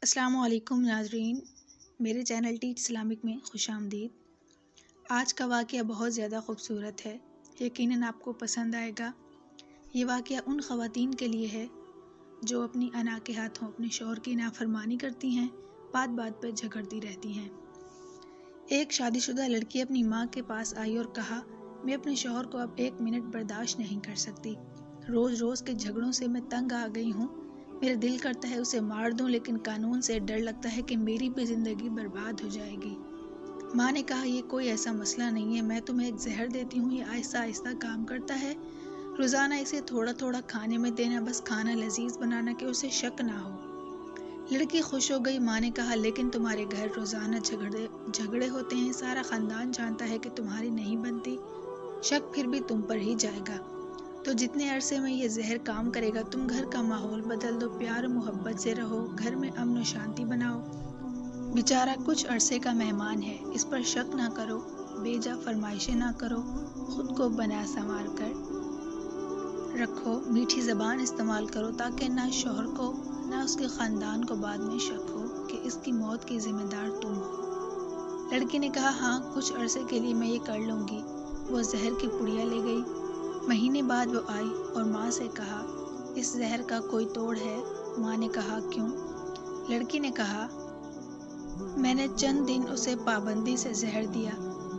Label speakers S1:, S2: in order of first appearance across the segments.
S1: السلام علیکم ناظرین، میرے چینل ٹیچ اسلامک میں خوش آمدید۔ آج کا واقعہ بہت زیادہ خوبصورت ہے، یقیناً آپ کو پسند آئے گا۔ یہ واقعہ ان خواتین کے لیے ہے جو اپنی انا کے ہاتھوں اپنے شوہر کی نافرمانی کرتی ہیں، بات بات پر جھگڑتی رہتی ہیں۔ ایک شادی شدہ لڑکی اپنی ماں کے پاس آئی اور کہا، میں اپنے شوہر کو اب 1 منٹ برداشت نہیں کر سکتی۔ روز روز کے جھگڑوں سے میں تنگ آ گئی ہوں۔ میرا دل کرتا ہے اسے مار دوں، لیکن قانون سے ڈر لگتا ہے کہ میری بھی زندگی برباد ہو جائے گی۔ ماں نے کہا، یہ کوئی ایسا مسئلہ نہیں ہے، میں تمہیں ایک زہر دیتی ہوں، یہ آہستہ آہستہ کام کرتا ہے۔ روزانہ اسے تھوڑا تھوڑا کھانے میں دینا، بس کھانا لذیذ بنانا کہ اسے شک نہ ہو۔ لڑکی خوش ہو گئی۔ ماں نے کہا، لیکن تمہارے گھر روزانہ جھگڑے ہوتے ہیں، سارا خاندان جانتا ہے کہ تمہاری نہیں بنتی، شک پھر بھی تم پر ہی جائے گا۔ تو جتنے عرصے میں یہ زہر کام کرے گا، تم گھر کا ماحول بدل دو، پیار و محبت سے رہو، گھر میں امن و شانتی بناؤ۔ بیچارہ کچھ عرصے کا مہمان ہے، اس پر شک نہ کرو، بے جا فرمائشیں نہ کرو، خود کو بنا سنوار کر رکھو، میٹھی زبان استعمال کرو تاکہ نہ شوہر کو نہ اس کے خاندان کو بعد میں شک ہو کہ اس کی موت کی ذمہ دار تم ہو۔ لڑکی نے کہا، ہاں کچھ عرصے کے لیے میں یہ کر لوں گی۔ وہ زہر کی پڑیا لے گئی۔ مہینے بعد وہ آئی اور ماں سے کہا، اس زہر کا کوئی توڑ ہے؟ ماں نے کہا، کیوں؟ لڑکی نے کہا، میں نے چند دن اسے پابندی سے زہر دیا،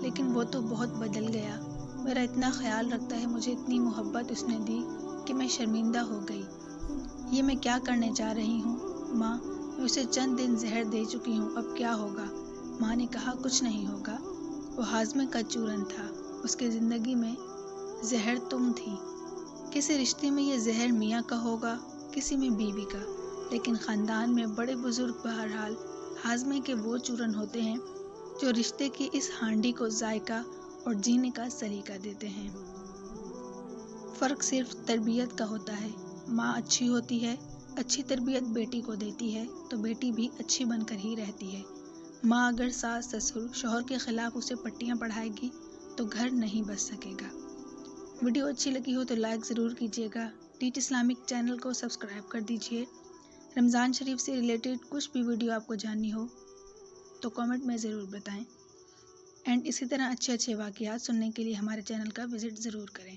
S1: لیکن وہ تو بہت بدل گیا۔ میرا اتنا خیال رکھتا ہے، مجھے اتنی محبت اس نے دی کہ میں شرمندہ ہو گئی۔ یہ میں کیا کرنے جا رہی ہوں؟ ماں، میں اسے چند دن زہر دے چکی ہوں، اب کیا ہوگا؟ ماں نے کہا، کچھ نہیں ہوگا۔ وہ ہاضمے کا چورن تھا، اس کی زندگی میں زہر تم تھی۔ کسی رشتے میں یہ زہر میاں کا ہوگا، کسی میں بیوی کا، لیکن خاندان میں بڑے بزرگ بہرحال ہاضمے کے وہ چورن ہوتے ہیں جو رشتے کی اس ہانڈی کو ذائقہ اور جینے کا سلیقہ دیتے ہیں۔ فرق صرف تربیت کا ہوتا ہے۔ ماں اچھی ہوتی ہے، اچھی تربیت بیٹی کو دیتی ہے تو بیٹی بھی اچھی بن کر ہی رہتی ہے۔ ماں اگر ساس سسر شوہر کے خلاف اسے پٹیاں پڑھائے گی تو گھر نہیں بس سکے گا۔ ویڈیو اچھی لگی ہو تو لائک ضرور کیجیے گا۔ ٹیچ اسلامک چینل کو سبسکرائب کر دیجیے۔ رمضان شریف سے ریلیٹڈ کچھ بھی ویڈیو آپ کو جاننی ہو تو کامنٹ میں ضرور بتائیں، اینڈ اسی طرح اچھے واقعات سننے کے لیے ہمارے چینل کا وزٹ ضرور کریں۔